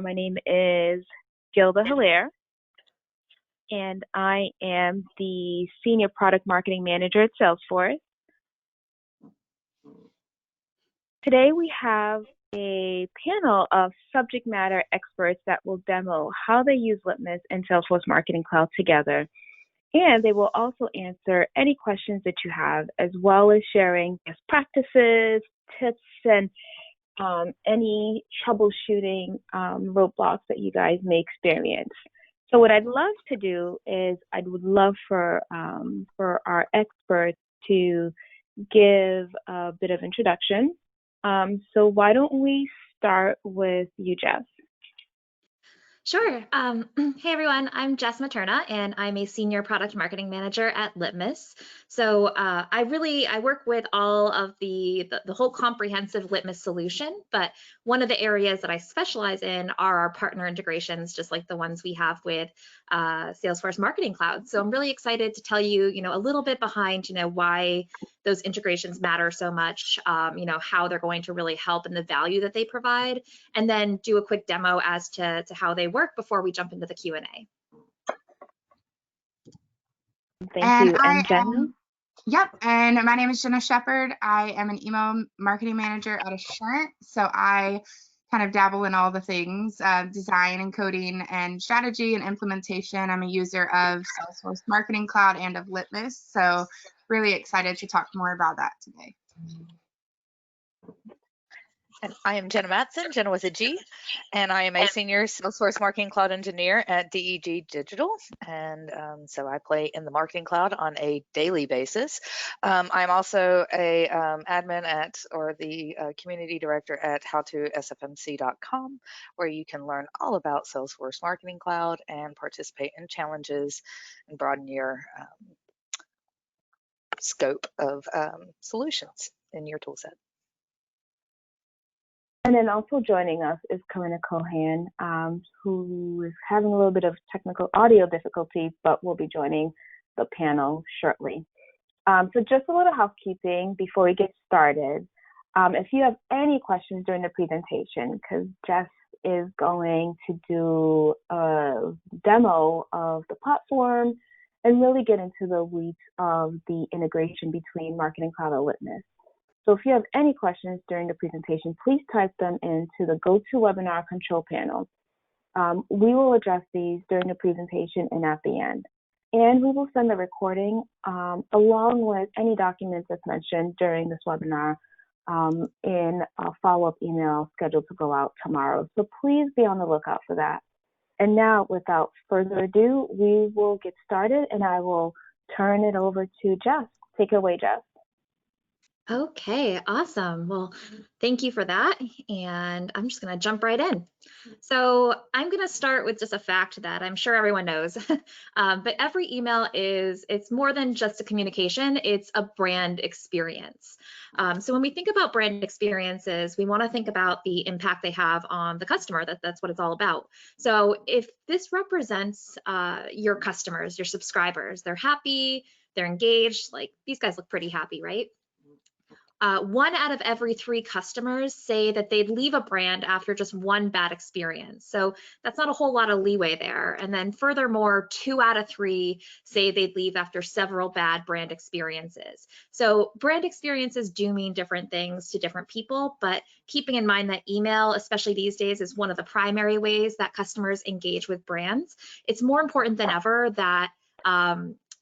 My name is Gilda Hilaire, and I am the Senior Product Marketing Manager at Salesforce. Today we have a panel of subject matter experts that will demo how they use Litmus and Salesforce Marketing Cloud together. And they will also answer any questions that you have, as well as sharing best practices, tips, and any troubleshooting roadblocks that you guys may experience. So what I'd love to do is I would love for our experts to give a bit of introduction. So why don't we start with you, Jess? Sure. Hey everyone, I'm Jess Materna, and I'm a Senior Product Marketing Manager at Litmus. So I work with all of the whole comprehensive Litmus solution, but one of the areas that I specialize in are our partner integrations, just like the ones we have with Salesforce Marketing Cloud. So I'm really excited to tell you, a little bit behind, why those integrations matter so much, how they're going to really help and the value that they provide, and then do a quick demo as to how they work before we jump into the Q&A. Thank you. And Jenna? Yep, and my name is Jenna Shepard. I am an email marketing manager at Assurant, so I kind of dabble in all the things, design and coding and strategy and implementation. I'm a user of Salesforce Marketing Cloud and of Litmus, so really excited to talk more about that today. And I am Jenna Matson, Jenna with a G, and I am a Senior Salesforce Marketing Cloud Engineer at DEG Digital, and so I play in the Marketing Cloud on a daily basis. I'm also a admin or the Community Director at howtosfmc.com, where you can learn all about Salesforce Marketing Cloud and participate in challenges and broaden your scope of solutions in your toolset. And then also joining us is Karina Cohan, who is having a little bit of technical audio difficulties, but will be joining the panel shortly. So just a little housekeeping before we get started. If you have any questions during the presentation, because Jess is going to do a demo of the platform and really get into the weeds of the integration between Marketing Cloud and Litmus. So if you have any questions during the presentation, please type them into the GoToWebinar control panel. We will address these during the presentation and at the end. And we will send the recording along with any documents that's mentioned during this webinar in a follow-up email scheduled to go out tomorrow. So please be on the lookout for that. And now, without further ado, we will get started, and I will turn it over to Jess. Take it away, Jess. Okay, awesome. Well, thank you for that. And I'm just going to jump right in. So I'm going to start with just a fact that I'm sure everyone knows, but every email it's more than just a communication, it's a brand experience. So when we think about brand experiences, we want to think about the impact they have on the customer. That's what it's all about. So if this represents your customers, your subscribers, they're happy, they're engaged, like these guys look pretty happy, right? 1 out of every 3 customers say that they'd leave a brand after just one bad experience. So that's not a whole lot of leeway there. And then furthermore, 2 out of 3 say they'd leave after several bad brand experiences. So brand experiences do mean different things to different people, but keeping in mind that email, especially these days, is one of the primary ways that customers engage with brands. It's more important than ever that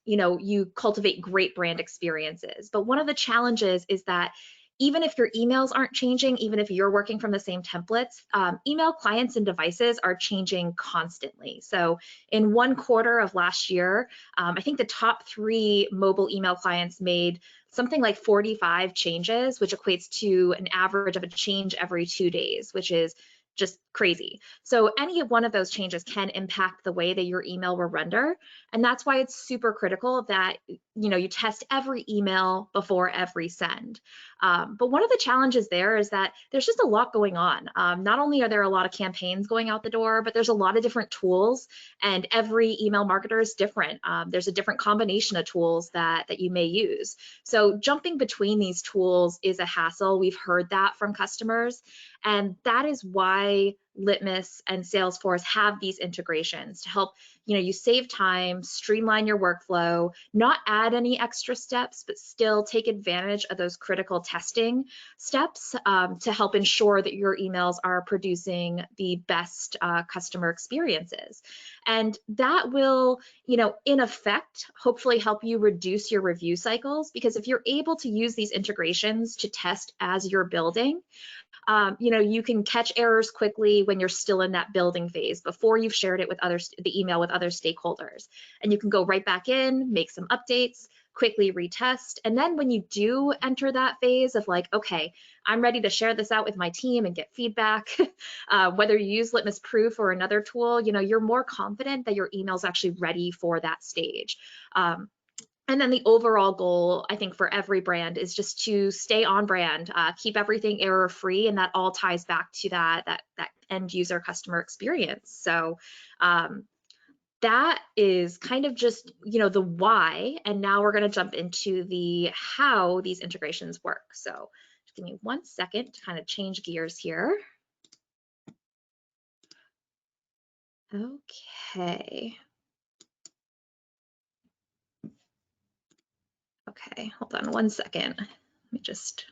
you cultivate great brand experiences. But one of the challenges is that even if your emails aren't changing, even if you're working from the same templates, email clients and devices are changing constantly. So in 1 quarter of last year, I think the top 3 mobile email clients made something like 45 changes, which equates to an average of a change every 2 days, which is just crazy. So any of one of those changes can impact the way that your email will render. And that's why it's super critical that, you test every email before every send. But one of the challenges there is that there's just a lot going on. Not only are there a lot of campaigns going out the door, but there's a lot of different tools, and every email marketer is different. There's a different combination of tools that you may use. So jumping between these tools is a hassle. We've heard that from customers. And that is why Litmus and Salesforce have these integrations to help you save time, streamline your workflow, not add any extra steps, but still take advantage of those critical testing steps to help ensure that your emails are producing the best customer experiences. And that will, in effect, hopefully help you reduce your review cycles, because if you're able to use these integrations to test as you're building, you can catch errors quickly when you're still in that building phase before you've shared it with the email with other stakeholders. And you can go right back in, make some updates, quickly retest. And then when you do enter that phase of like, okay, I'm ready to share this out with my team and get feedback, whether you use Litmus Proof or another tool, you're more confident that your email is actually ready for that stage. And then the overall goal, I think, for every brand is just to stay on brand, keep everything error-free, and that all ties back to that end user customer experience. So that is kind of just, the why, and now we're going to jump into the how these integrations work. So just give me 1 second to kind of change gears here. Okay. Okay, hold on 1 second. Let me just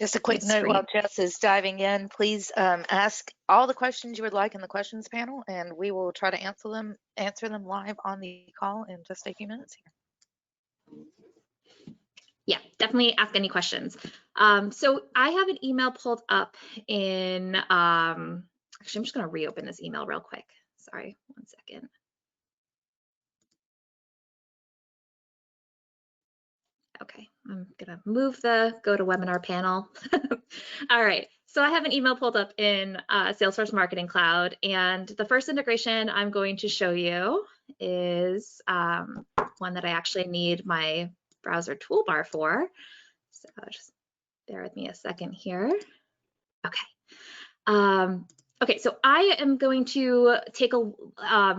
a quick note while Jess is diving in, please ask all the questions you would like in the questions panel, and we will try to answer them live on the call in just a few minutes here. Yeah, definitely ask any questions. So I have an email pulled up in, actually, I'm just going to reopen this email real quick. Sorry, 1 second. Okay, I'm gonna move the GoToWebinar panel. All right, so I have an email pulled up in Salesforce Marketing Cloud, and the first integration I'm going to show you is one that I actually need my browser toolbar for. So just bear with me a second here. Okay. Okay, so I am going to take we're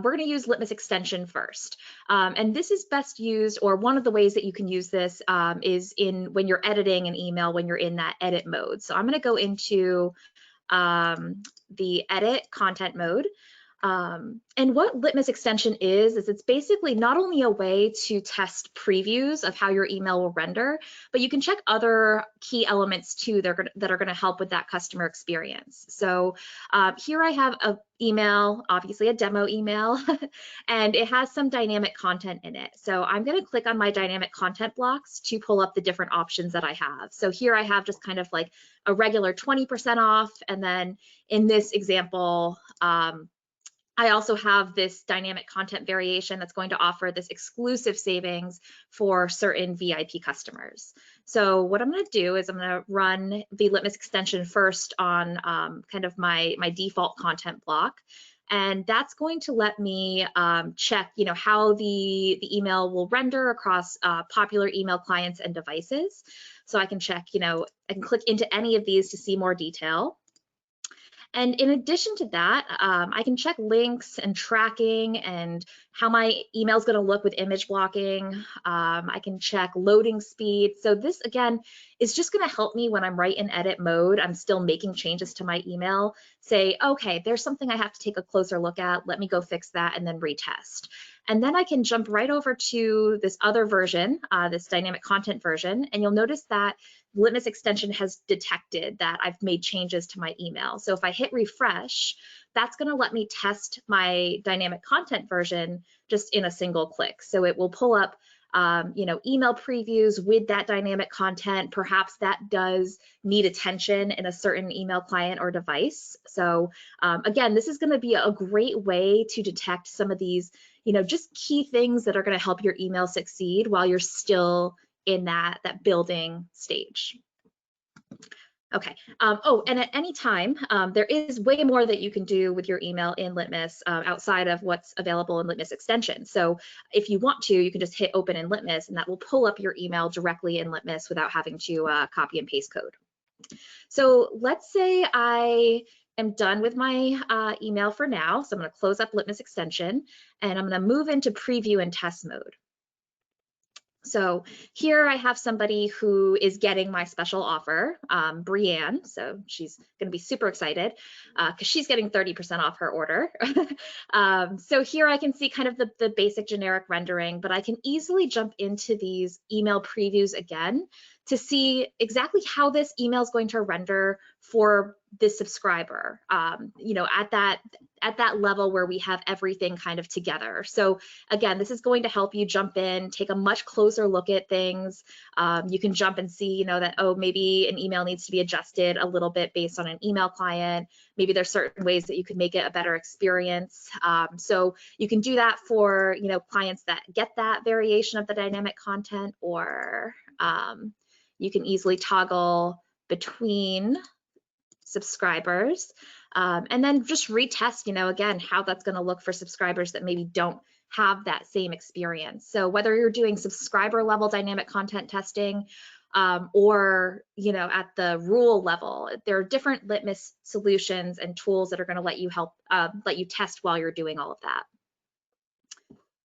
going to use Litmus Extension first. And this is best used, or one of the ways that you can use this is when you're editing an email, when you're in that edit mode. So I'm going to go into the edit content mode. And what Litmus Extension is it's basically not only a way to test previews of how your email will render, but you can check other key elements too that are going to help with that customer experience. So here I have an email, obviously a demo email, and it has some dynamic content in it. So I'm going to click on my dynamic content blocks to pull up the different options that I have. So here I have just kind of like a regular 20% off, and then in this example, I also have this dynamic content variation that's going to offer this exclusive savings for certain VIP customers. So what I'm going to do is I'm going to run the Litmus extension first on kind of my default content block. And that's going to let me check, how the email will render across popular email clients and devices. So I can check, I can click into any of these to see more detail. And in addition to that, I can check links and tracking and how my email is going to look with image blocking. I can check loading speed. So this, again, is just going to help me when I'm right in edit mode. I'm still making changes to my email. Say, okay, there's something I have to take a closer look at. Let me go fix that and then retest. And then I can jump right over to this other version, this dynamic content version, and you'll notice that Litmus extension has detected that I've made changes to my email. So if I hit refresh, that's going to let me test my dynamic content version just in a single click. So it will pull up email previews with that dynamic content. Perhaps that does need attention in a certain email client or device. So again, this is going to be a great way to detect some of these, just key things that are going to help your email succeed while you're still in that building stage. Okay. And at any time, there is way more that you can do with your email in Litmus outside of what's available in Litmus extension. So if you want to, you can just hit open in Litmus, and that will pull up your email directly in Litmus without having to copy and paste code. So let's say I am done with my email for now. So I'm going to close up Litmus extension, and I'm going to move into preview and test mode. So here I have somebody who is getting my special offer, Brianne. So she's going to be super excited because she's getting 30% off her order. So here I can see kind of the basic generic rendering, but I can easily jump into these email previews again to see exactly how this email is going to render for this subscriber, you know, at that level where we have everything kind of together. So again, this is going to help you jump in, take a much closer look at things. You can jump and see, you know, that, oh, maybe an email needs to be adjusted a little bit based on an email client. Maybe there's certain ways that you could make it a better experience. So you can do that for, you know, clients that get that variation of the dynamic content, or you can easily toggle between subscribers, and then just retest, you know, again, how that's going to look for subscribers that maybe don't have that same experience. So whether you're doing subscriber level dynamic content testing, or, you know, at the rule level, there are different Litmus solutions and tools that are going to let you test while you're doing all of that.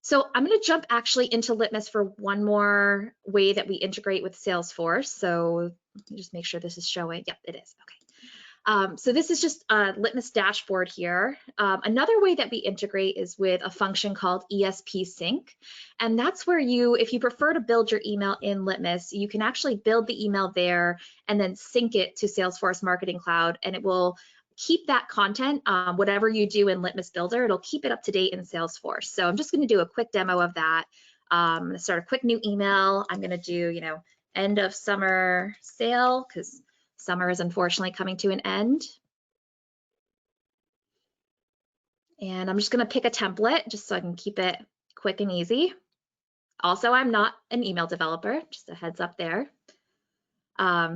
So I'm going to jump actually into Litmus for one more way that we integrate with Salesforce. So let me just make sure this is showing. Yep, it is. Okay. So this is just a Litmus dashboard here. Another way that we integrate is with a function called ESP Sync. And that's where you, if you prefer to build your email in Litmus, you can actually build the email there and then sync it to Salesforce Marketing Cloud, and it will keep that content, whatever you do in Litmus Builder, it'll keep it up to date in Salesforce. So I'm just going to do a quick demo of that. I'm going to start a quick new email. I'm going to do, you know, end of summer sale, because summer is unfortunately coming to an end. And I'm just going to pick a template just so I can keep it quick and easy. Also, I'm not an email developer, just a heads up there.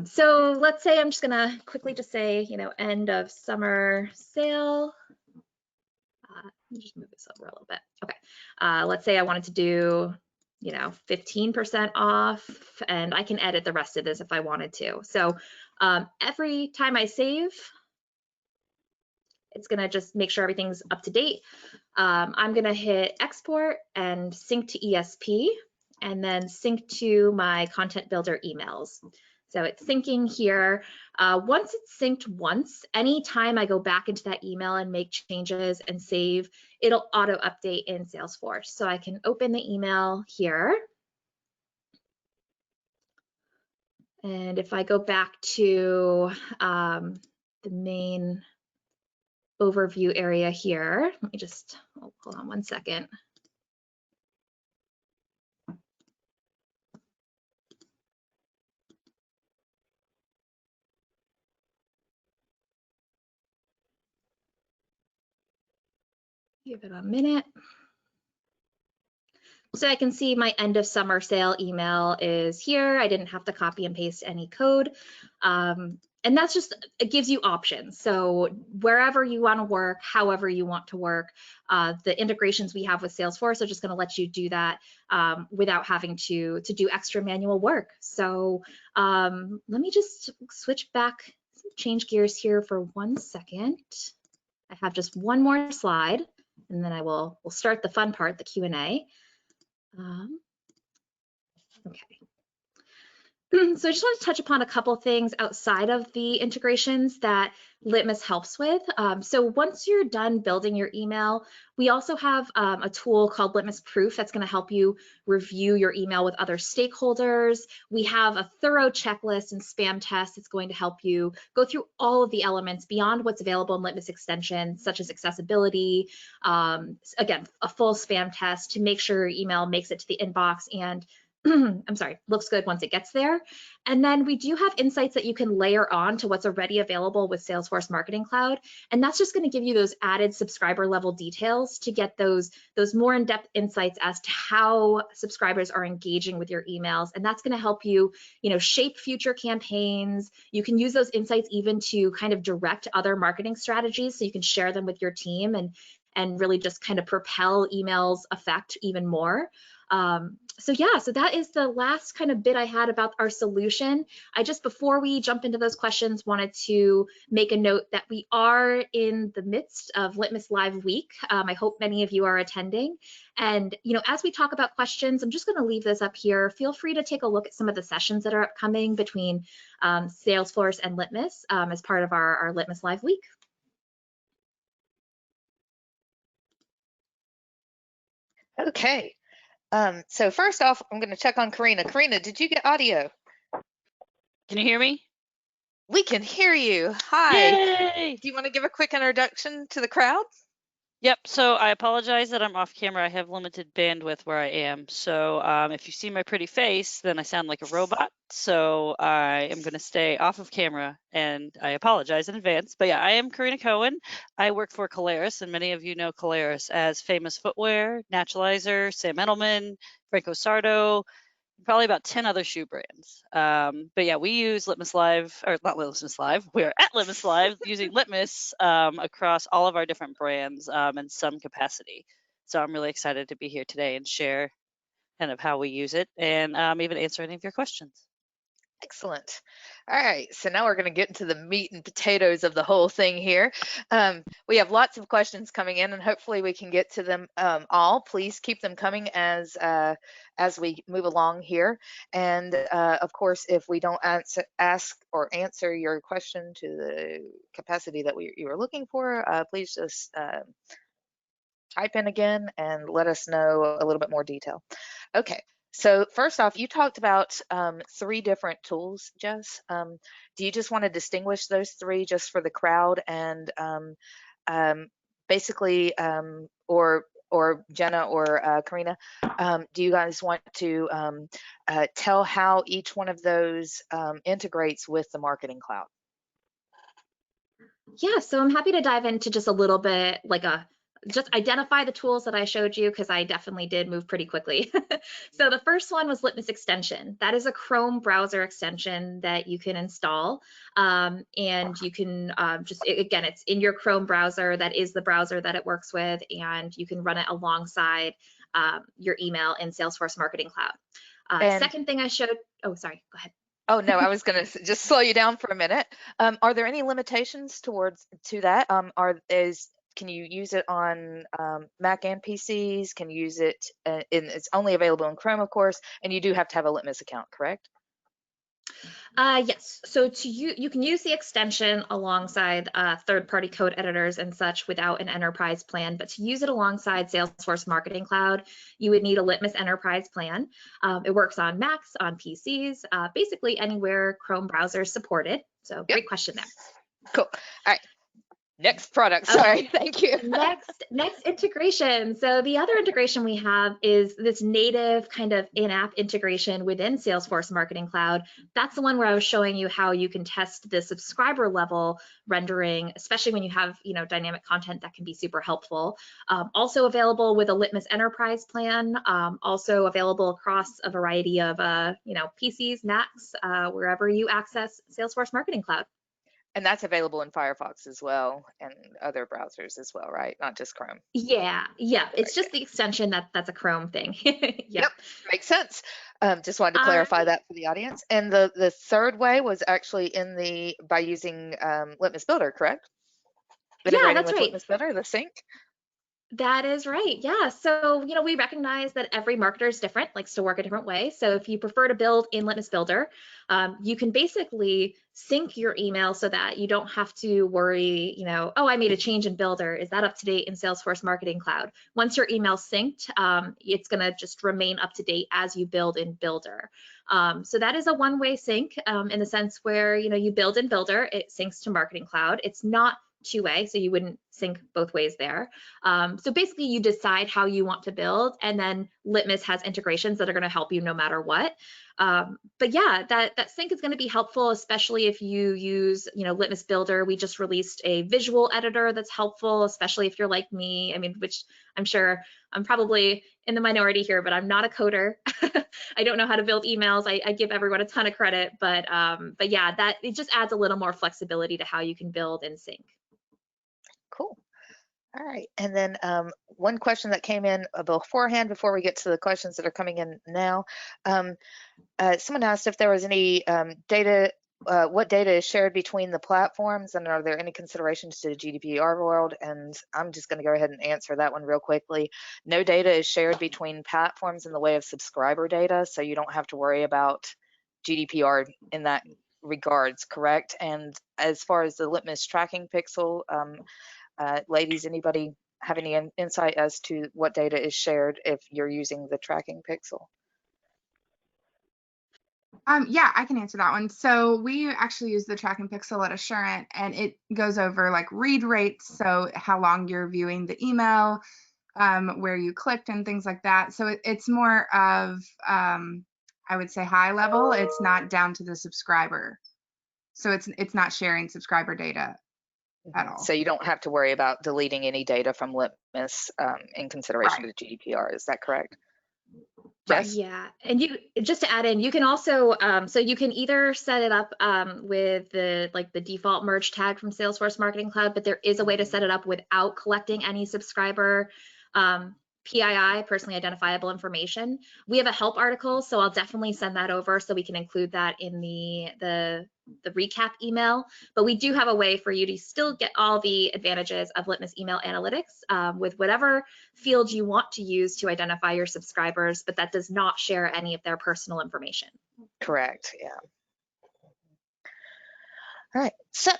So let's say I'm just gonna quickly just say, you know, end of summer sale. Let me just move this over a little bit. Okay, let's say I wanted to do, you know, 15% off, and I can edit the rest of this if I wanted to. So every time I save, it's gonna just make sure everything's up to date. I'm gonna hit export and sync to ESP, and then sync to my content builder emails. So it's syncing here. Once it's synced once, anytime I go back into that email and make changes and save, it'll auto update in Salesforce. So I can open the email here. And if I go back to the main overview area here, let me just, oh, hold on one second. Give it a minute. So I can see my end of summer sale email is here. I didn't have to copy and paste any code. And that's just, it gives you options. So wherever you want to work, however you want to work, the integrations we have with Salesforce are just going to let you do that without having to do extra manual work. So let me just switch back, change gears here for 1 second. I have just one more slide, and then we'll start the fun part, the Q&A. Okay. So I just want to touch upon a couple things outside of the integrations that Litmus helps with. So once you're done building your email, we also have a tool called Litmus Proof that's going to help you review your email with other stakeholders. We have a thorough checklist and spam test that's going to help you go through all of the elements beyond what's available in Litmus Extension, such as accessibility, again, a full spam test to make sure your email makes it to the inbox and I'm sorry, looks good once it gets there. And then we do have insights that you can layer on to what's already available with Salesforce Marketing Cloud. And that's just going to give you those added subscriber level details to get those more in-depth insights as to how subscribers are engaging with your emails. And that's going to help you, shape future campaigns. You can use those insights even to kind of direct other marketing strategies so you can share them with your team and really just kind of propel emails effect even more. So yeah, so that is the last kind of bit I had about our solution. I just, before we jump into those questions, wanted to make a note that we are in the midst of Litmus Live Week. I hope many of you are attending. And, you know, as we talk about questions, I'm just going to leave this up here. Feel free to take a look at some of the sessions that are upcoming between Salesforce and Litmus as part of our Litmus Live Week. Okay. So first off, I'm going to check on Karina. Karina, did you get audio? Can you hear me? We can hear you. Hi. Yay! Do you want to give a quick introduction to the crowd? Yep, so I apologize that I'm off camera. I have limited bandwidth where I am. So if you see my pretty face, then I sound like a robot. So I am going to stay off of camera, and I apologize in advance. But yeah, I am Karina Cohen. I work for Caleres, and many of you know Caleres as Famous Footwear, Naturalizer, Sam Edelman, Franco Sardo, probably about 10 other shoe brands. But yeah, we use Litmus Live, or not Litmus Live, we're at Litmus Live using Litmus across all of our different brands in some capacity. So I'm really excited to be here today and share kind of how we use it and even answer any of your questions. Excellent. All right, so now we're going to get into the meat and potatoes of the whole thing here. We have lots of questions coming in, and hopefully we can get to them all. Please keep them coming as we move along here. And of course, if we don't answer your question to the capacity that you were looking for, please just type in again and let us know a little bit more detail. Okay. So first off, you talked about 3 different tools, Jess. Do you just want to distinguish those 3 just for the crowd, and basically, or Jenna or Karina, do you guys want to tell how each one of those integrates with the Marketing Cloud? Yeah, so I'm happy to dive into just a little bit, like just identify the tools that I showed you, because I definitely did move pretty quickly. So the first one was Litmus Extension. That is a Chrome browser extension that you can install, and you can again, it's in your Chrome browser. That is the browser that it works with, and you can run it alongside your email in Salesforce Marketing Cloud. Second thing I showed, oh, sorry, go ahead. Oh, no, I was going to just slow you down for a minute. Are there any limitations to that? Can you use it on Mac and PCs? Can you use it it's only available in Chrome, of course, and you do have to have a Litmus account, correct? Yes, so you can use the extension alongside third-party code editors and such without an enterprise plan, but to use it alongside Salesforce Marketing Cloud, you would need a Litmus enterprise plan. It works on Macs, on PCs, basically anywhere Chrome browser is supported. So Yep. Great question there. Cool. All right. Next product. Sorry. Thank you. Next integration. So the other integration we have is this native kind of in-app integration within Salesforce Marketing Cloud. That's the one where I was showing you how you can test the subscriber level rendering, especially when you have, you know, dynamic content. That can be super helpful. Also available with a Litmus Enterprise plan. Also available across a variety of, you know, PCs, Macs, wherever you access Salesforce Marketing Cloud. And that's available in Firefox as well, and other browsers as well, right? Not just Chrome. Yeah. It's just the extension that's a Chrome thing. Yep, makes sense. Just wanted to clarify that for the audience. And the third way was actually by using Litmus Builder, correct? Yeah, that's right. Litmus Builder, the sync. That is right. Yeah. So, you know, we recognize that every marketer is different, likes to work a different way. So if you prefer to build in Litmus Builder, you can basically sync your email so that you don't have to worry, you know, oh, I made a change in Builder. Is that up to date in Salesforce Marketing Cloud? Once your email's synced, it's going to just remain up to date as you build in Builder. So that is a one-way sync in the sense where, you know, you build in Builder, it syncs to Marketing Cloud. It's not two-way, so you wouldn't sync both ways there. So basically you decide how you want to build, and then Litmus has integrations that are going to help you no matter what. But yeah, that sync is going to be helpful, especially if you use, you know, Litmus Builder. We just released a visual editor that's helpful, especially if you're like me. I mean, which I'm sure I'm probably in the minority here, but I'm not a coder. I don't know how to build emails. I give everyone a ton of credit, but yeah, it just adds a little more flexibility to how you can build and sync. Cool. All right, and then one question that came in beforehand, before we get to the questions that are coming in now, someone asked if there was any data, what data is shared between the platforms, and are there any considerations to the GDPR world? And I'm just going to go ahead and answer that one real quickly. No data is shared between platforms in the way of subscriber data, so you don't have to worry about GDPR in that regards, correct? And as far as the Litmus tracking pixel, ladies, anybody have any insight as to what data is shared if you're using the tracking pixel? Yeah, I can answer that one. So we actually use the tracking pixel at Assurant, and it goes over like read rates, so how long you're viewing the email, where you clicked and things like that. So it's more of, I would say, high level. It's not down to the subscriber. So it's not sharing subscriber data at all. So you don't have to worry about deleting any data from Litmus in consideration Right. to the GDPR. Is that correct? Right. Jess? Yeah, and you, just to add in, you can also so you can either set it up with the default merge tag from Salesforce Marketing Cloud, but there is a way to set it up without collecting any subscriber PII, personally identifiable information. We have a help article, so I'll definitely send that over so we can include that in the recap email. But we do have a way for you to still get all the advantages of Litmus email analytics with whatever field you want to use to identify your subscribers, but that does not share any of their personal information. Correct, yeah. All right, so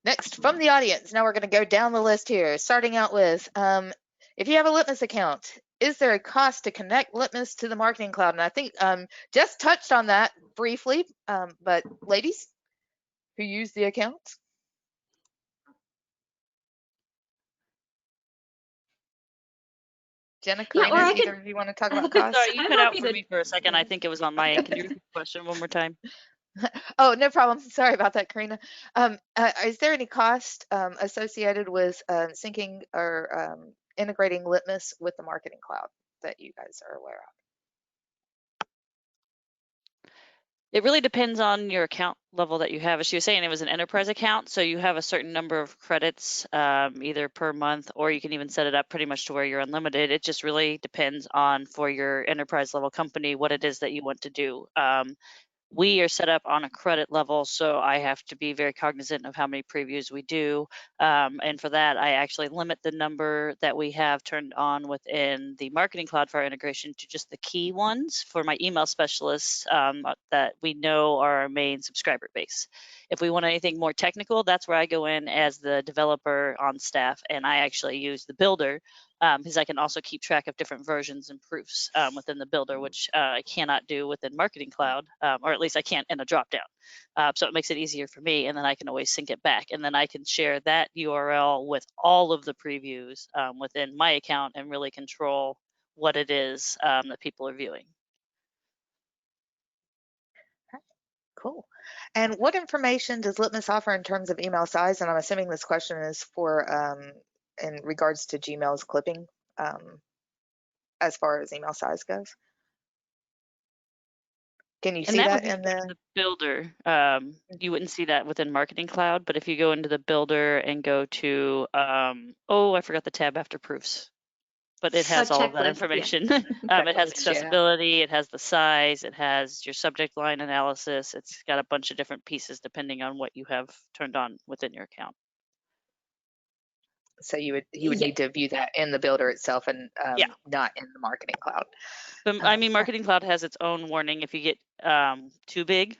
next from the audience, now we're going to go down the list here, starting out with, if you have a Litmus account, is there a cost to connect Litmus to the Marketing Cloud? And I think Jess touched on that briefly, but ladies who use the account? Jenna, Karina, Yeah, or either of you want to talk about cost? Sorry, you I'm cut out happy for to- me for a second. I think it was on my end. Can you repeat the question one more time? Oh, no problem. Sorry about that, Karina. Is there any cost associated with syncing or integrating Litmus with the Marketing Cloud that you guys are aware of? It really depends on your account level that you have. As she was saying, it was an enterprise account, so you have a certain number of credits either per month, or you can even set it up pretty much to where you're unlimited. It just really depends on, for your enterprise level company, what it is that you want to do. We are set up on a credit level, so I have to be very cognizant of how many previews we do. And for that, I actually limit the number that we have turned on within the Marketing Cloud for our integration to just the key ones for my email specialists that we know are our main subscriber base. If we want anything more technical, that's where I go in as the developer on staff, and I actually use the builder because I can also keep track of different versions and proofs within the builder, which I cannot do within Marketing Cloud, or at least I can't in a dropdown. So it makes it easier for me, and then I can always sync it back, and then I can share that URL with all of the previews within my account and really control what it is that people are viewing. Cool. And what information does Litmus offer in terms of email size? And I'm assuming this question is for in regards to Gmail's clipping as far as email size goes. Can you see that in the builder? You wouldn't see that within Marketing Cloud, but if you go into the builder and go to, oh, I forgot the tab after proofs, but it has all of that information. Yeah. It has accessibility, it has the size, it has your subject line analysis. It's got a bunch of different pieces depending on what you have turned on within your account. So you would need to view that in the builder itself and not in the Marketing Cloud. But I mean, Marketing Cloud has its own warning. If you get too big,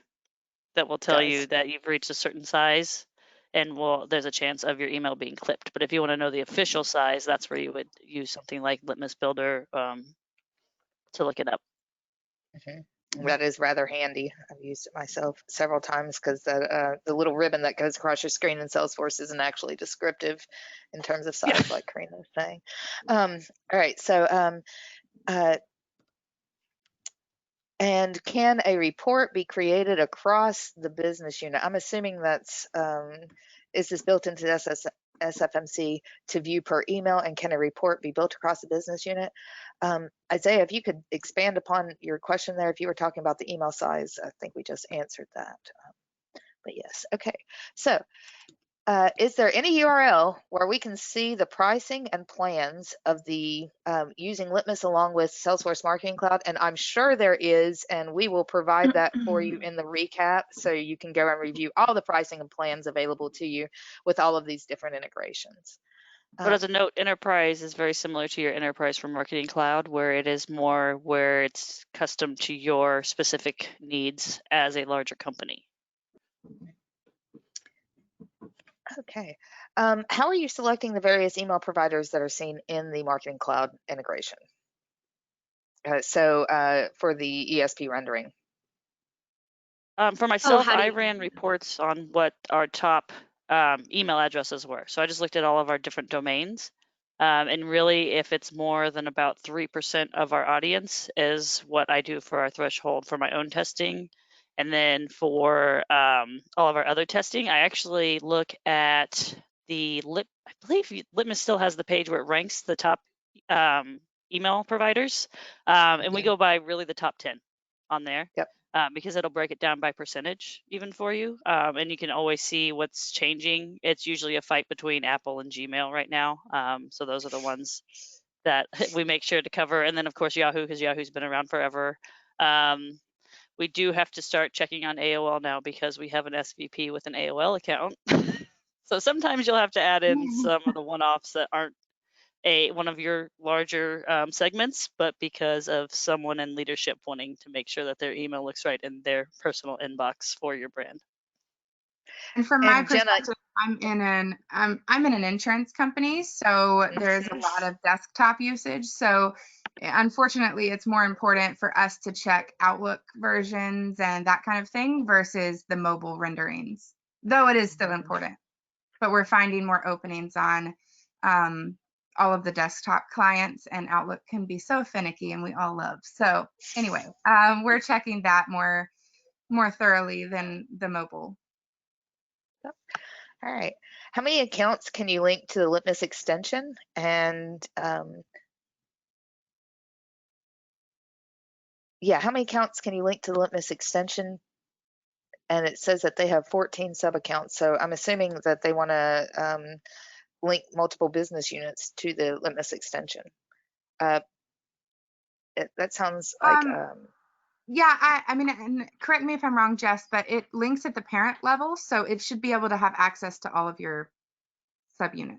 that will tell you that you've reached a certain size, and there's a chance of your email being clipped. But if you want to know the official size, that's where you would use something like Litmus Builder to look it up. That is rather handy. I've used it myself several times because the little ribbon that goes across your screen in Salesforce isn't actually descriptive in terms of size, like Karina was saying. All right, so and can a report be created across the business unit? I'm assuming that's, is this built into SFMC to view per email, and can a report be built across the business unit? Isaiah, if you could expand upon your question there, if you were talking about the email size, I think we just answered that. But yes, okay. So Is there any URL where we can see the pricing and plans of the using Litmus along with Salesforce Marketing Cloud? And I'm sure there is, and we will provide that for you in the recap, so you can go and review all the pricing and plans available to you with all of these different integrations. But as a note, Enterprise is very similar to your Enterprise for Marketing Cloud, where it is more where it's custom to your specific needs as a larger company. Okay. How are you selecting the various email providers that are seen in the Marketing Cloud integration? For the ESP rendering. For myself, I ran reports on what our top email addresses were. So I just looked at all of our different domains. And really, if it's more than about 3% of our audience is what I do for our threshold for my own testing. And then for all of our other testing, I actually look at I believe Litmus still has the page where it ranks the top email providers. And we go by really the top 10 on there. Yep. Because it'll break it down by percentage even for you. And you can always see what's changing. It's usually a fight between Apple and Gmail right now. So those are the ones that we make sure to cover. And then of course Yahoo, because Yahoo's been around forever. We do have to start checking on AOL now because we have an SVP with an AOL account. So sometimes you'll have to add in some of the one-offs that aren't one of your larger segments, but because of someone in leadership wanting to make sure that their email looks right in their personal inbox for your brand. And from my perspective, I'm in an insurance company, so there's a lot of desktop usage. So unfortunately, it's more important for us to check Outlook versions and that kind of thing versus the mobile renderings, though it is still important. But we're finding more openings on all of the desktop clients, and Outlook can be so finicky, and we all love. So anyway, we're checking that more thoroughly than the mobile. All right. How many accounts can you link to the Litmus extension? And how many accounts can you link to the Litmus extension? And it says that they have 14 sub accounts. So I'm assuming that they want to link multiple business units to the Litmus extension. That sounds like. Yeah, I mean, and correct me if I'm wrong, Jess, but it links at the parent level, so it should be able to have access to all of your subunits.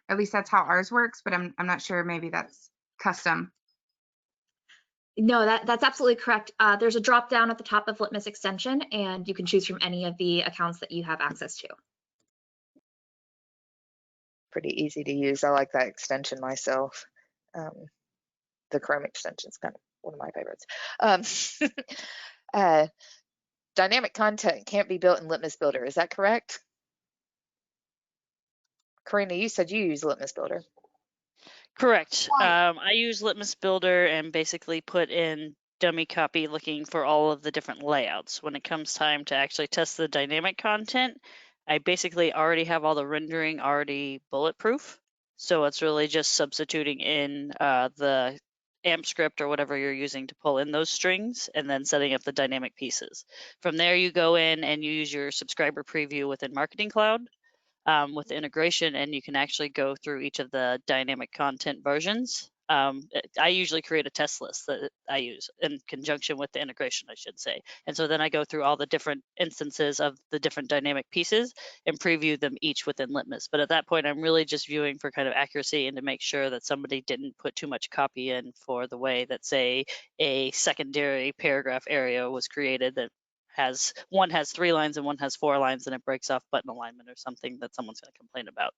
At least that's how ours works, but I'm not sure. Maybe that's custom. No, that's absolutely correct. There's a drop down at the top of Litmus Extension, and you can choose from any of the accounts that you have access to. Pretty easy to use. I like that extension myself. The Chrome extension is kind of one of my favorites. Dynamic content can't be built in Litmus Builder. Is that correct? Karina, you said you use Litmus Builder. Correct. I use Litmus Builder and basically put in dummy copy looking for all of the different layouts. When it comes time to actually test the dynamic content, I basically already have all the rendering already bulletproof. So it's really just substituting in the AMP script or whatever you're using to pull in those strings and then setting up the dynamic pieces. From there, you go in and you use your subscriber preview within Marketing Cloud. With the integration, and you can actually go through each of the dynamic content versions. I usually create a test list that I use in conjunction with the integration, I should say. And so then I go through all the different instances of the different dynamic pieces and preview them each within Litmus. But at that point, I'm really just viewing for kind of accuracy and to make sure that somebody didn't put too much copy in for the way that, say, a secondary paragraph area was created that one has 3 lines and one has 4 lines, and it breaks off button alignment or something that someone's going to complain about.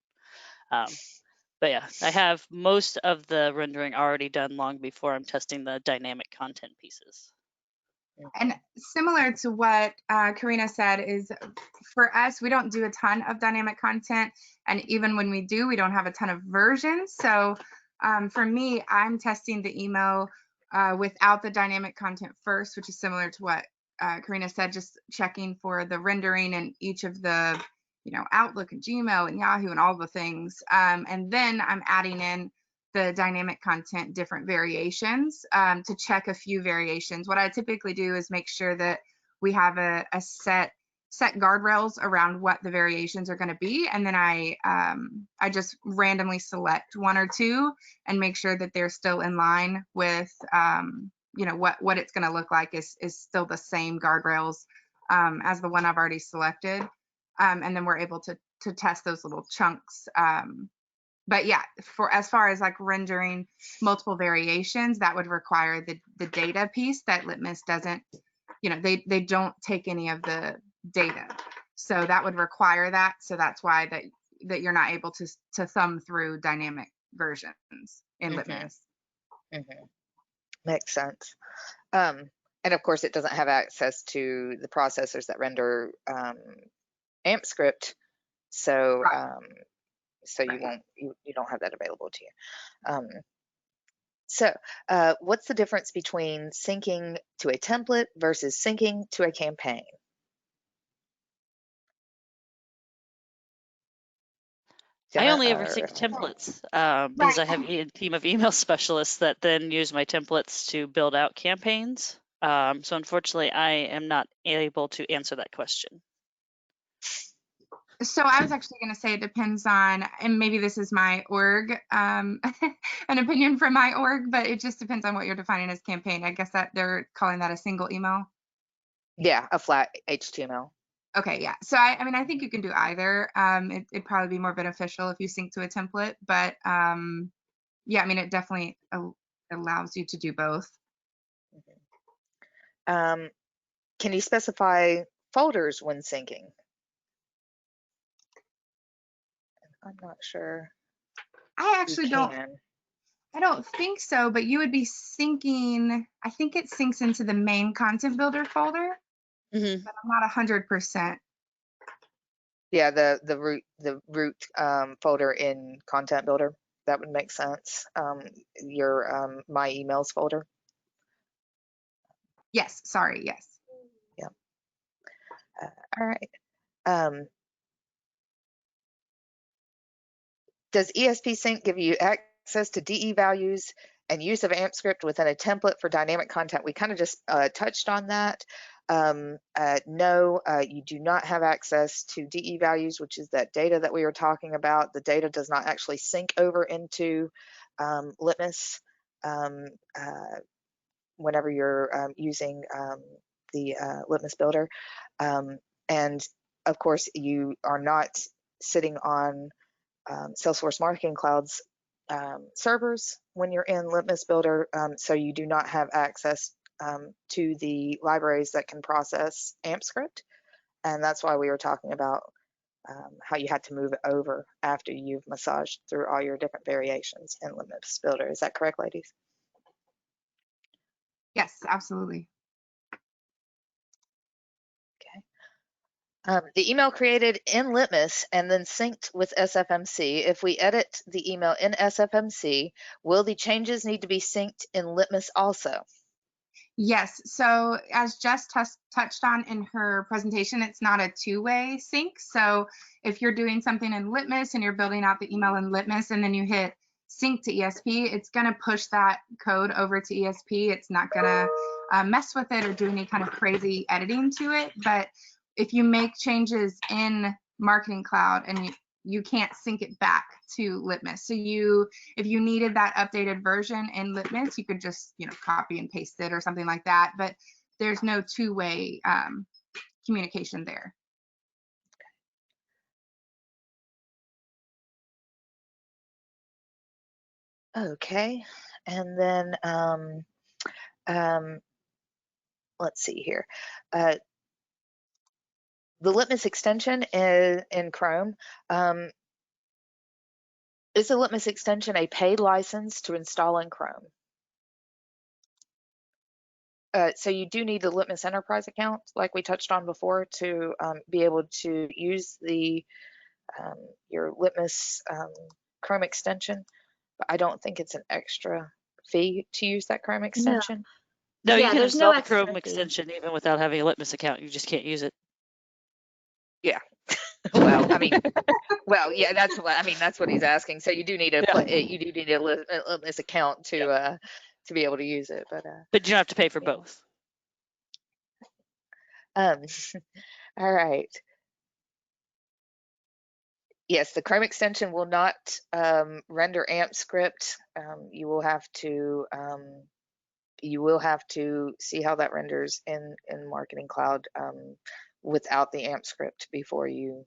But yeah, I have most of the rendering already done long before I'm testing the dynamic content pieces. And similar to what Karina said, is for us, we don't do a ton of dynamic content, and even when we do, we don't have a ton of versions. So for me, I'm testing the email without the dynamic content first, which is similar to what Karina said, just checking for the rendering in each of the, Outlook and Gmail and Yahoo and all the things. And then I'm adding in the dynamic content, different variations to check a few variations. What I typically do is make sure that we have a set set guardrails around what the variations are going to be, and then I just randomly select one or two and make sure that they're still in line with you know, what it's going to look like is still the same guardrails as the one I've already selected, and then we're able to test those little chunks. But yeah, for as far as like rendering multiple variations, that would require the data piece that Litmus doesn't, you know, they don't take any of the data. So that would require that. So that's why that you're not able to thumb through dynamic versions in Litmus. Makes sense. And of course, it doesn't have access to the processors that render AMP script. So so you won't, you don't have that available to you. So what's the difference between syncing to a template versus syncing to a campaign? I only ever sync templates because I have a team of email specialists that then use my templates to build out campaigns. So unfortunately, I am not able to answer that question. So I was actually going to say it depends on, and maybe this is my org, an opinion from my org, but it just depends on what you're defining as campaign. I guess that they're calling that a single email. Yeah, a flat HTML. Okay, yeah. So I mean, I think you can do either. It'd probably be more beneficial if you sync to a template, but yeah, I mean, it definitely allows you to do both. Can you specify folders when syncing? I'm not sure. I actually don't. I don't think so, but you would be syncing. I think it syncs into the main content builder folder. But I'm not 100%. Yeah, the root folder in content builder, that would make sense. Your my emails folder. Yes, sorry, yes. Yeah. All right. Does ESP Sync give you access to DE values and use of AMP script within a template for dynamic content? We kind of just touched on that. No, you do not have access to DE values, which is that data that we were talking about. The data does not actually sync over into Litmus whenever you're using the Litmus Builder. And of course, you are not sitting on Salesforce Marketing Cloud's servers when you're in Litmus Builder, so you do not have access to the libraries that can process AMP script, and that's why we were talking about how you had to move it over after you've massaged through all your different variations in Litmus Builder. Is that correct, ladies? Yes, absolutely. The email created in Litmus and then synced with SFMC. If we edit the email in SFMC, will the changes need to be synced in Litmus also? Yes, so as Jess touched on in her presentation, it's not a two-way sync. So if you're doing something in Litmus and you're building out the email in Litmus and then you hit sync to ESP, it's going to push that code over to ESP. It's not going to mess with it or do any kind of crazy editing to it. But if you make changes in Marketing Cloud and you can't sync it back to Litmus. So if you needed that updated version in Litmus, you could just, you know, copy and paste it or something like that. But there's no two-way communication there. Okay, and then let's see here. The Litmus extension in Chrome, is the Litmus extension a paid license to install in Chrome? So you do need the Litmus Enterprise account, like we touched on before, to be able to use the your Litmus Chrome extension. But I don't think it's an extra fee to use that Chrome extension. No, Yeah, you can there's install no the Chrome extra fee. extension even without having a Litmus account. You just can't use it. Yeah. Well, I mean, well, yeah, that's what I mean. That's what he's asking. So you do need you do need a Litmus account to be able to use it, but you don't have to pay for both. All right. Yes, the Chrome extension will not render AMP script. You will have to see how that renders in Marketing Cloud without the AMP script before you,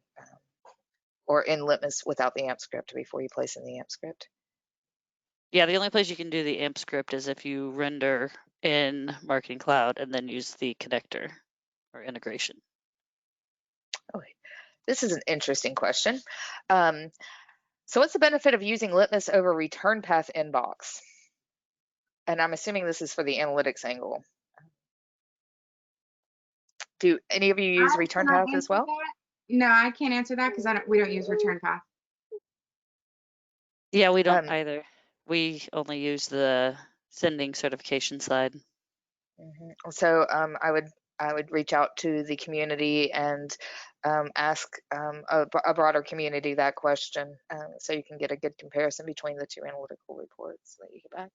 or in Litmus without the AMP script before you place in the AMP script. Yeah, the only place you can do the AMP script is if you render in Marketing Cloud and then use the connector or integration. Okay. This is an interesting question. So what's the benefit of using Litmus over return path inbox? And I'm assuming this is for the analytics angle. Do any of you use return path as well? No, I can't answer that because we don't use return path. Yeah, we don't either. We only use the sending certification side. So I would reach out to the community and ask a broader community that question, so you can get a good comparison between the two analytical reports that you get back.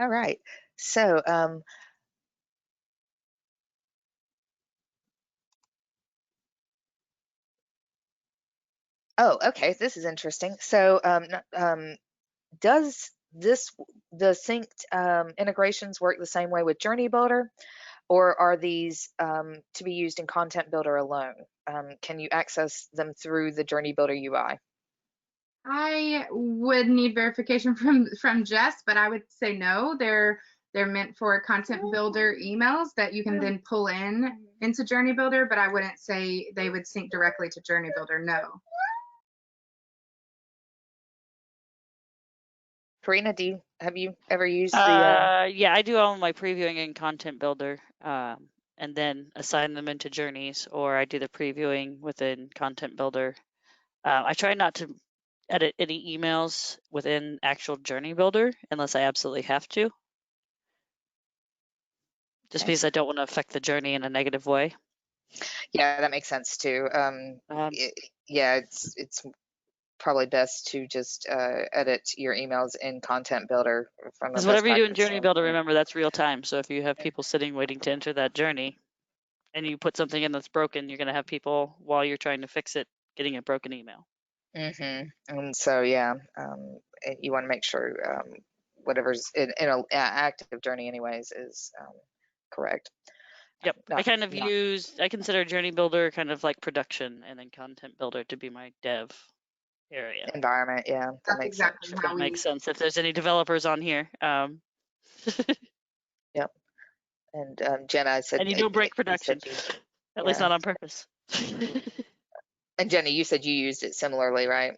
All right, so oh, okay, this is interesting. So does the synced integrations work the same way with Journey Builder, or are these to be used in Content Builder alone? Can you access them through the Journey Builder UI? I would need verification from Jess, but I would say no. They're meant for Content Builder emails that you can then pull into Journey Builder, but I wouldn't say they would sync directly to Journey Builder, no. Karina, have you ever used the? Yeah, I do all my previewing in Content Builder, and then assign them into journeys, or I do the previewing within Content Builder. I try not to edit any emails within actual Journey Builder unless I absolutely have to, just because I don't want to affect the journey in a negative way. Yeah, that makes sense too. Yeah, it's probably best to just edit your emails in Content Builder from a Because best whatever you do in practice Journey Builder, remember that's real time. So if you have people sitting waiting to enter that journey, and you put something in that's broken, you're going to have people, while you're trying to fix it, getting a broken email. And so yeah, you want to make sure whatever's in an active journey anyways is correct. Yep, I consider Journey Builder kind of like production, and then Content Builder to be my dev area. Environment, yeah, that makes exactly sense. That makes sense. If there's any developers on here. Yep. And Jenna said. And you don't break production, at least not on purpose. And Jenny, you said you used it similarly, right?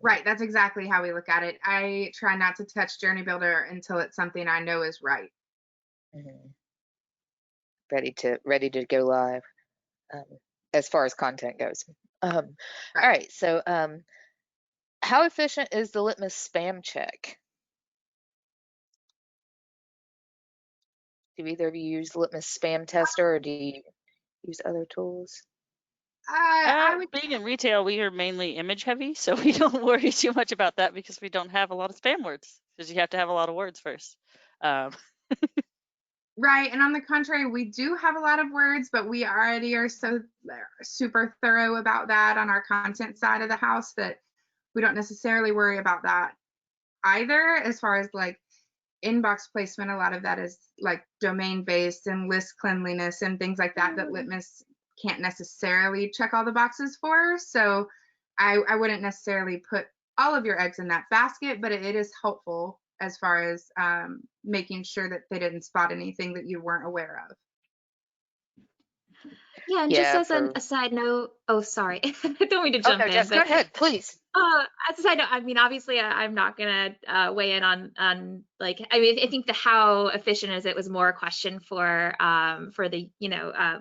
Right, that's exactly how we look at it. I try not to touch Journey Builder until it's something I know is right. Ready to go live, as far as content goes. All right, so how efficient is the Litmus spam check? Do either of you use Litmus spam tester, or do you use other tools? Being in retail, we are mainly image heavy, so we don't worry too much about that because we don't have a lot of spam words, because you have to have a lot of words first. Right, and on the contrary, we do have a lot of words, but we already are so super thorough about that on our content side of the house that we don't necessarily worry about that either. As far as like inbox placement, a lot of that is like domain based and list cleanliness and things like that that Litmus can't necessarily check all the boxes for. So I wouldn't necessarily put all of your eggs in that basket, but it is helpful as far as making sure that they didn't spot anything that you weren't aware of. Yeah, and just as a side note, oh, sorry, I don't mean to jump in. Jess, go ahead, please. As a side note, I mean, obviously, I'm not gonna weigh in on like, I mean, I think the how efficient is it was more a question for the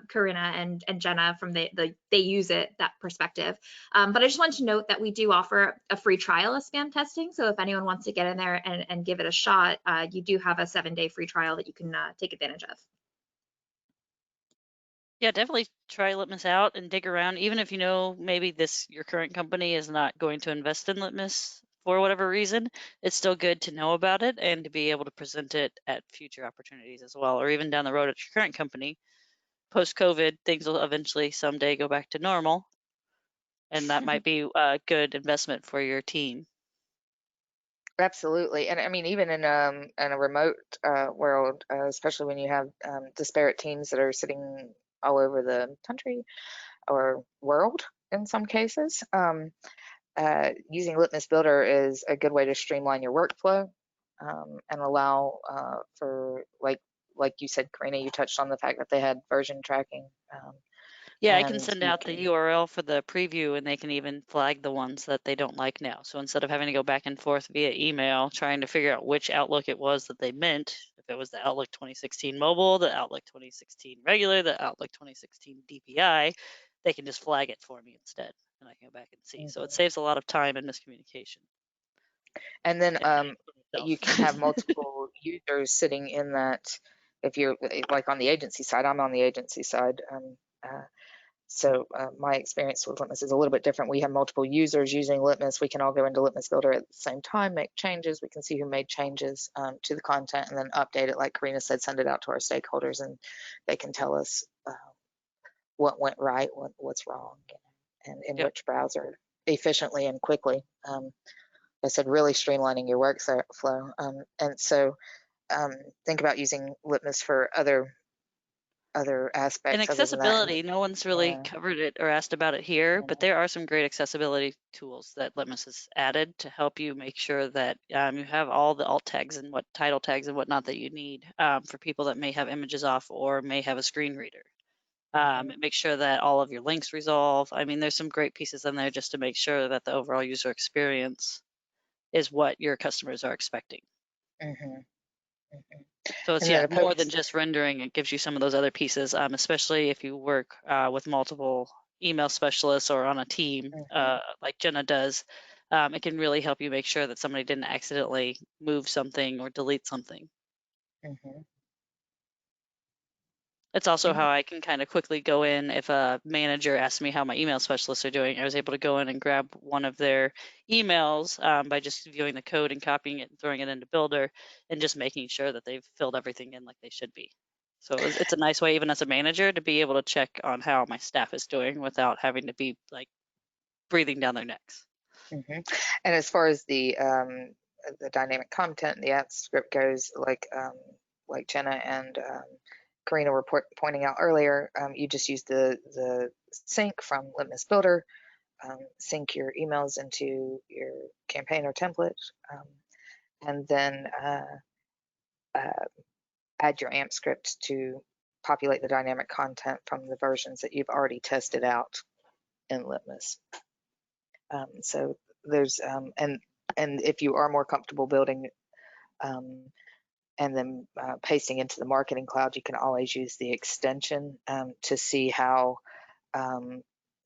Karina and Jenna from they use it, that perspective. But I just wanted to note that we do offer a free trial of spam testing. So if anyone wants to get in there and give it a shot, you do have a 7-day free trial that you can take advantage of. Yeah, definitely try Litmus out and dig around. Even if you know maybe your current company is not going to invest in Litmus for whatever reason, it's still good to know about it and to be able to present it at future opportunities as well, or even down the road at your current company. Post-COVID, things will eventually someday go back to normal, and that might be a good investment for your team. Absolutely. And I mean, even in a remote world, especially when you have disparate teams that are sitting all over the country or world in some cases, using Litmus Builder is a good way to streamline your workflow and allow for, like you said, Karina, you touched on the fact that they had version tracking. Yeah, I can and send you out the URL for the preview, and they can even flag the ones that they don't like now. So instead of having to go back and forth via email trying to figure out which Outlook it was that they meant, if it was the Outlook 2016 mobile, the Outlook 2016 regular, the Outlook 2016 DPI, they can just flag it for me instead, and I can go back and see. So it saves a lot of time and miscommunication. And then And you can have multiple users sitting in that. If you're like on the agency side, I'm on the agency side. So my experience with Litmus is a little bit different. We have multiple users using Litmus. We can all go into Litmus Builder at the same time, make changes. We can see who made changes to the content and then update it. Like Karina said, send it out to our stakeholders, and they can tell us what went right, what's wrong, and in which browser efficiently and quickly. I said really streamlining your workflow. And so think about using Litmus for other aspects. And accessibility, no one's really covered it or asked about it here, but there are some great accessibility tools that Litmus has added to help you make sure that you have all the alt tags and what title tags and whatnot that you need for people that may have images off or may have a screen reader. Make sure that all of your links resolve. I mean, there's some great pieces in there just to make sure that the overall user experience is what your customers are expecting. So it's more than just rendering. It gives you some of those other pieces, especially if you work with multiple email specialists or on a team like Jenna does. It can really help you make sure that somebody didn't accidentally move something or delete something. It's also how I can kind of quickly go in. If a manager asks me how my email specialists are doing, I was able to go in and grab one of their emails by just viewing the code and copying it and throwing it into Builder and just making sure that they've filled everything in like they should be. So it's a nice way, even as a manager, to be able to check on how my staff is doing without having to be like breathing down their necks. And as far as the dynamic content, the app script goes, like Jenna and Karina were pointing out earlier, you just use the sync from Litmus Builder, sync your emails into your campaign or template, and then add your AMP script to populate the dynamic content from the versions that you've already tested out in Litmus. So there's, and if you are more comfortable building and then pasting into the Marketing Cloud, you can always use the extension to see how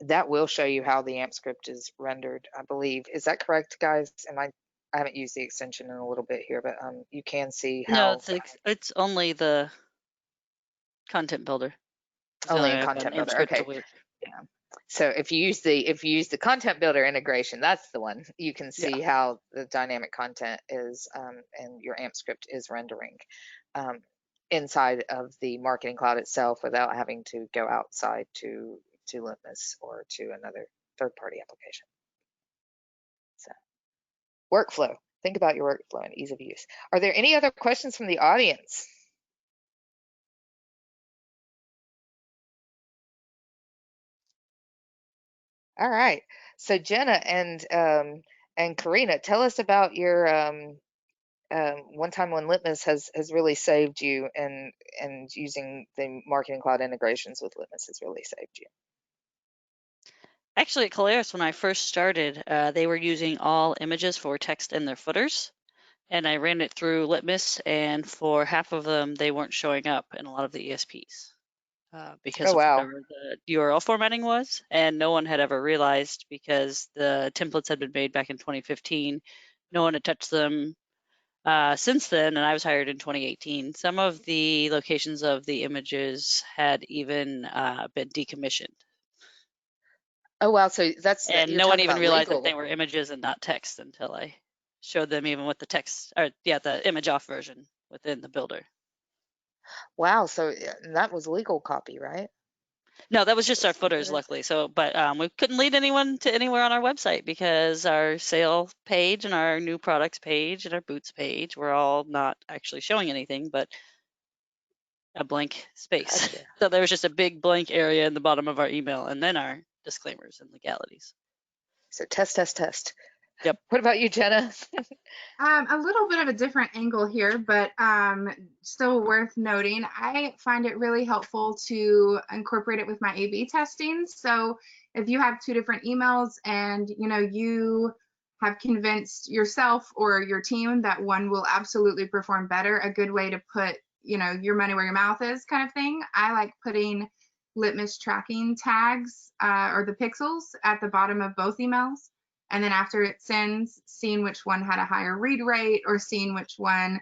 that will show you how the AMP script is rendered, I believe. Is that correct, guys? And I haven't used the extension in a little bit here, but you can see how. No, it's only the content builder. Only in content builder. Okay. Yeah. So if you use the content builder integration, that's the one. You can see how the dynamic content is and your AMP script is rendering inside of the Marketing Cloud itself without having to go outside to Litmus or to another third-party application. So workflow. Think about your workflow and ease of use. Are there any other questions from the audience? All right. So Jenna and Karina, tell us about your one time when Litmus has really saved you, and using the Marketing Cloud integrations with Litmus has really saved you. Actually, at Caleres, when I first started, they were using all images for text in their footers, and I ran it through Litmus, and for half of them, they weren't showing up in a lot of the ESPs because of whatever the URL formatting was, and no one had ever realized because the templates had been made back in 2015. No one had touched them since then, and I was hired in 2018. Some of the locations of the images had even been decommissioned. Oh wow! So that's and no one even realized that they were images and not text until I showed them even with the text, or yeah, the image off version within the builder. Wow. So that was legal copy, right? No, that was just our footers, luckily. So, but we couldn't lead anyone to anywhere on our website because our sale page and our new products page and our boots page were all not actually showing anything, but a blank space. Gotcha. So there was just a big blank area in the bottom of our email, and then our disclaimers and legalities. So test. Yep. What about you, Jenna? A little bit of a different angle here, but still worth noting. I find it really helpful to incorporate it with my A/B testing. So if you have two different emails and you have convinced yourself or your team that one will absolutely perform better, a good way to put your money where your mouth is kind of thing. I like putting litmus tracking tags or the pixels at the bottom of both emails. And then after it sends, seeing which one had a higher read rate or seeing which one,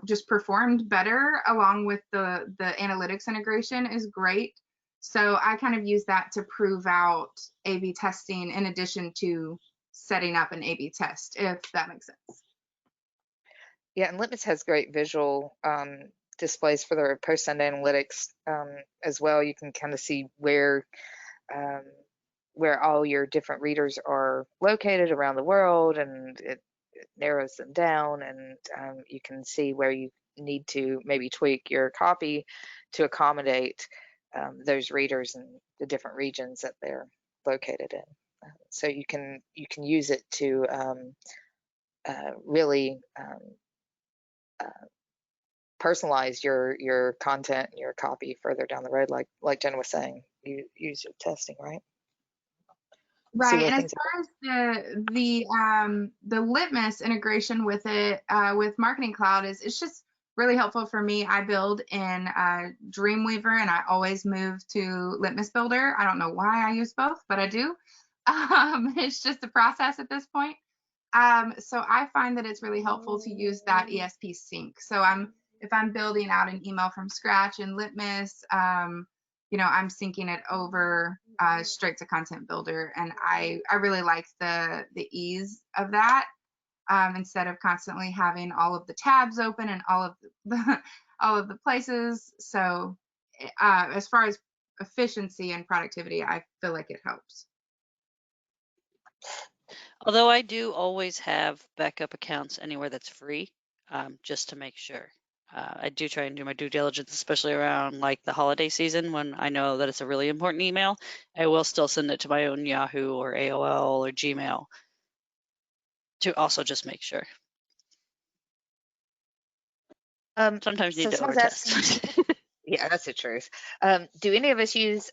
just performed better along with the analytics integration is great. So I kind of use that to prove out A/B testing in addition to setting up an A/B test, if that makes sense. Yeah, and Litmus has great visual displays for their post-send analytics as well. You can kind of see where all your different readers are located around the world, and it narrows them down, and you can see where you need to maybe tweak your copy to accommodate those readers in the different regions that they're located in. So you can use it to really personalize your content and your copy further down the road, like Jen was saying. You use your testing, right? Right, and as far as the Litmus integration with it with Marketing Cloud it's just really helpful for me. I build in Dreamweaver, and I always move to Litmus Builder. I don't know why I use both, but I do. It's just a process at this point. So I find that it's really helpful to use that ESP Sync. So if I'm building out an email from scratch in Litmus, I'm syncing it over straight to Content Builder, and I really like the ease of that instead of constantly having all of the tabs open and all of the places. So as far as efficiency and productivity, I feel like it helps. Although I do always have backup accounts anywhere that's free, just to make sure. I do try and do my due diligence, especially around like the holiday season when I know that it's a really important email. I will still send it to my own Yahoo or AOL or Gmail to also just make sure. Sometimes you need to overtest. Yeah, that's the truth. Do any of us use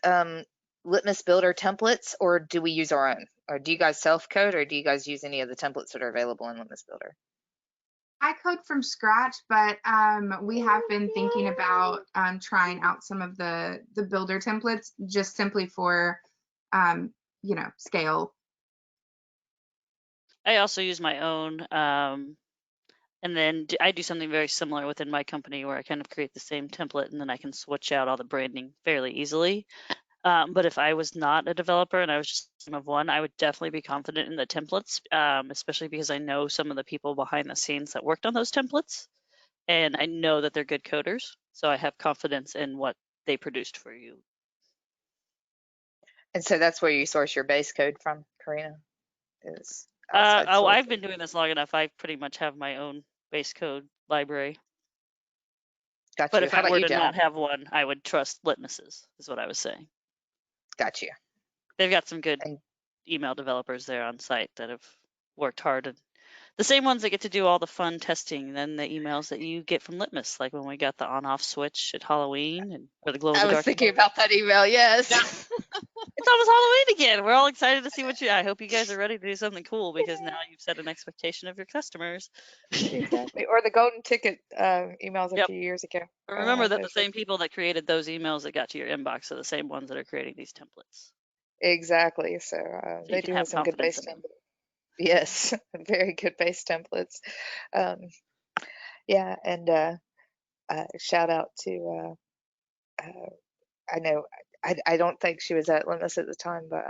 Litmus Builder templates, or do we use our own? Or do you guys self-code, or do you guys use any of the templates that are available in Litmus Builder? I code from scratch, but we have been thinking about trying out some of the builder templates just simply for, scale. I also use my own, and then I do something very similar within my company where I kind of create the same template, and then I can switch out all the branding fairly easily. But if I was not a developer and I was just a team of one, I would definitely be confident in the templates, especially because I know some of the people behind the scenes that worked on those templates, and I know that they're good coders, so I have confidence in what they produced for you. And so that's where you source your base code from, Karina? I've been doing this long enough. I pretty much have my own base code library. Got but you. if How I about were you, to Jenna? not have one, I would trust Litmus's, is what I was saying. Got you. They've got some good email developers there on site that have worked hard, and the same ones that get to do all the fun testing than the emails that you get from Litmus, like when we got the on-off switch at Halloween and or the glow in the dark. I was thinking about that email. Yes. Yeah. It's almost Halloween again. We're all excited to see what I hope you guys are ready to do something cool, because now you've set an expectation of your customers. Exactly. Or the golden ticket emails a few years ago. Remember that the same people that created those emails that got to your inbox are the same ones that are creating these templates. Exactly. So they do have some good base templates. Yes, very good base templates. Yeah, and shout out to I know I don't think she was at Litmus at the time, but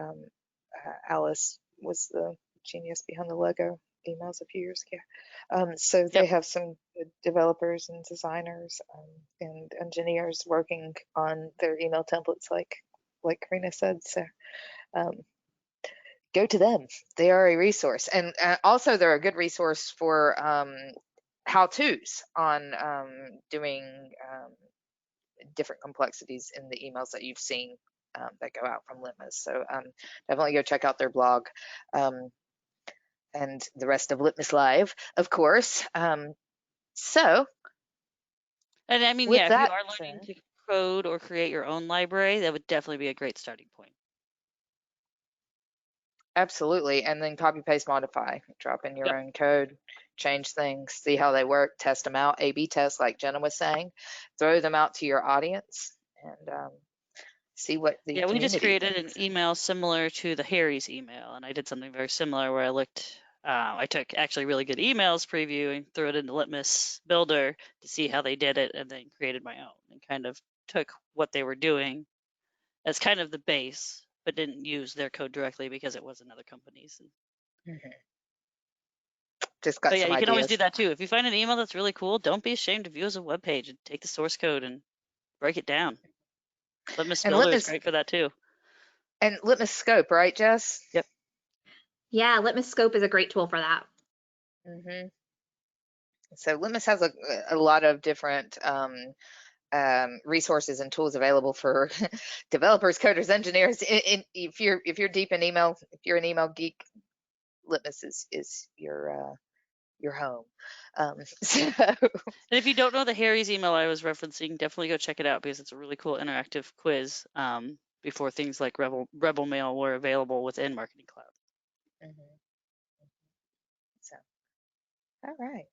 Alice was the genius behind the logo emails a few years ago. So they have some good developers and designers and engineers working on their email templates, like Karina said. So go to them. They are a resource, and also they're a good resource for how-tos on doing different complexities in the emails that you've seen that go out from Litmus. So definitely go check out their blog and the rest of Litmus Live, of course. So, and I mean, with yeah, if you that are learning to code or create your own library, that would definitely be a great starting point. Absolutely. And then copy, paste, modify, drop in your own code, change things, see how they work, test them out, A/B test, like Jenna was saying, throw them out to your audience and see what the we just created thinks. an email similar to the Harry's email, and I did something very similar where I looked, I took actually really good emails preview and threw it into Litmus Builder to see how they did it, and then created my own and kind of took what they were doing as kind of the base, but didn't use their code directly because it was another company's. Just got some you ideas. can always do that too. If you find an email that's really cool, don't be ashamed to view as a web page and take the source code and break it down. Litmus Builder is great for that too. And Litmus Scope, right, Jess? Yep. Yeah, Litmus Scope is a great tool for that. So Litmus has a lot of different resources and tools available for developers, coders, engineers. If you're deep in email, if you're an email geek, Litmus is your home. So. And if you don't know the Harry's email I was referencing, definitely go check it out because it's a really cool interactive quiz before things like Rebel Mail were available within Marketing Cloud. So, all right.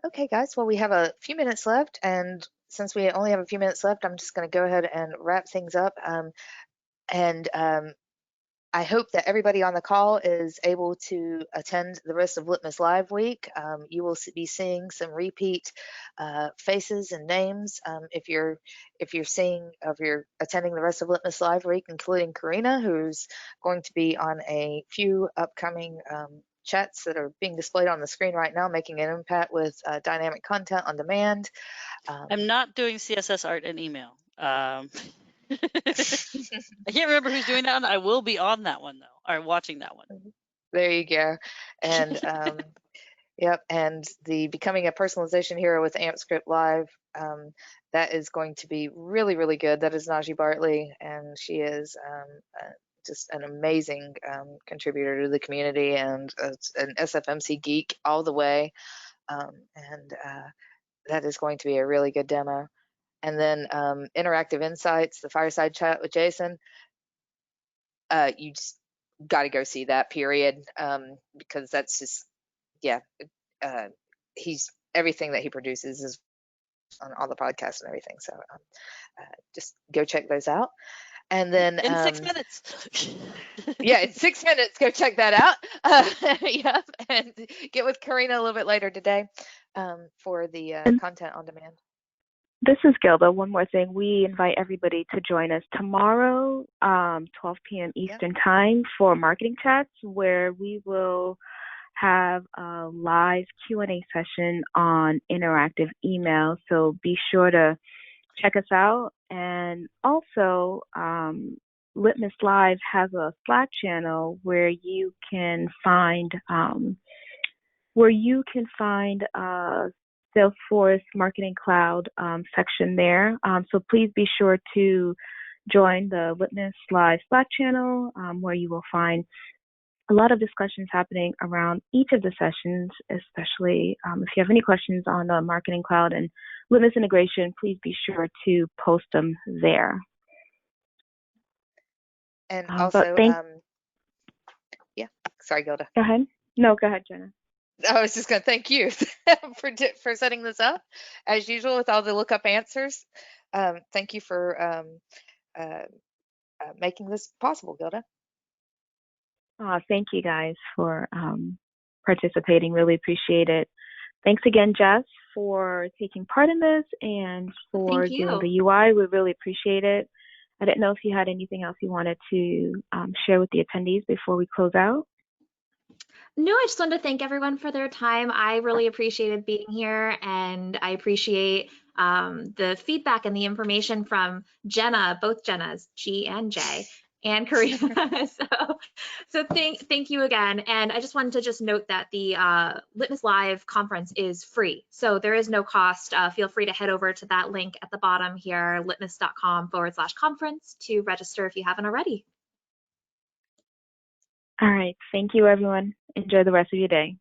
Okay, guys. Well, we have a few minutes left, and since we only have a few minutes left, I'm just going to go ahead and wrap things up. I hope that everybody on the call is able to attend the rest of Litmus Live Week. You will be seeing some repeat faces and names if you're attending the rest of Litmus Live Week, including Karina, who's going to be on a few upcoming chats that are being displayed on the screen right now, making an impact with dynamic content on demand. I'm not doing CSS art in email. I can't remember who's doing that one. I will be on that one though, or watching that one. There you go. And yep, and the Becoming a Personalization Hero with AmpScript Live, that is going to be really, really good. That is Najee Bartley, and she is just an amazing contributor to the community and an SFMC geek all the way. And that is going to be a really good demo. And then Interactive Insights, the fireside chat with Jason. You just got to go see that, period, because that's just, he's everything that he produces is on all the podcasts and everything. So just go check those out. And then in 6 minutes. In 6 minutes, go check that out. And get with Karina a little bit later today for the content on demand. This is Gilda. One more thing. We invite everybody to join us tomorrow, 12 p.m. Eastern Time for marketing chats, where we will have a live Q&A session on interactive email. So be sure to check us out. And also, Litmus Live has a Slack channel where you can find Salesforce Marketing Cloud section there. So please be sure to join the Litmus Live Slack channel where you will find a lot of discussions happening around each of the sessions, especially if you have any questions on the Marketing Cloud and Litmus integration, please be sure to post them there. And also, sorry, Gilda. Go ahead. No, go ahead, Jenna. I was just going to thank you for setting this up, as usual, with all the lookup answers. Thank you for making this possible, Gilda. Thank you guys for participating. Really appreciate it. Thanks again, Jess, for taking part in this and for doing the UI. We really appreciate it. I didn't know if you had anything else you wanted to share with the attendees before we close out. No, I just wanted to thank everyone for their time. I really appreciated being here, and I appreciate the feedback and the information from Jenna, both Jennas, G and J, and Karina. so thank you again. And I just wanted to just note that the Litmus Live conference is free, so there is no cost. Feel free to head over to that link at the bottom here, litmus.com/conference, to register if you haven't already. All right. Thank you, everyone. Enjoy the rest of your day.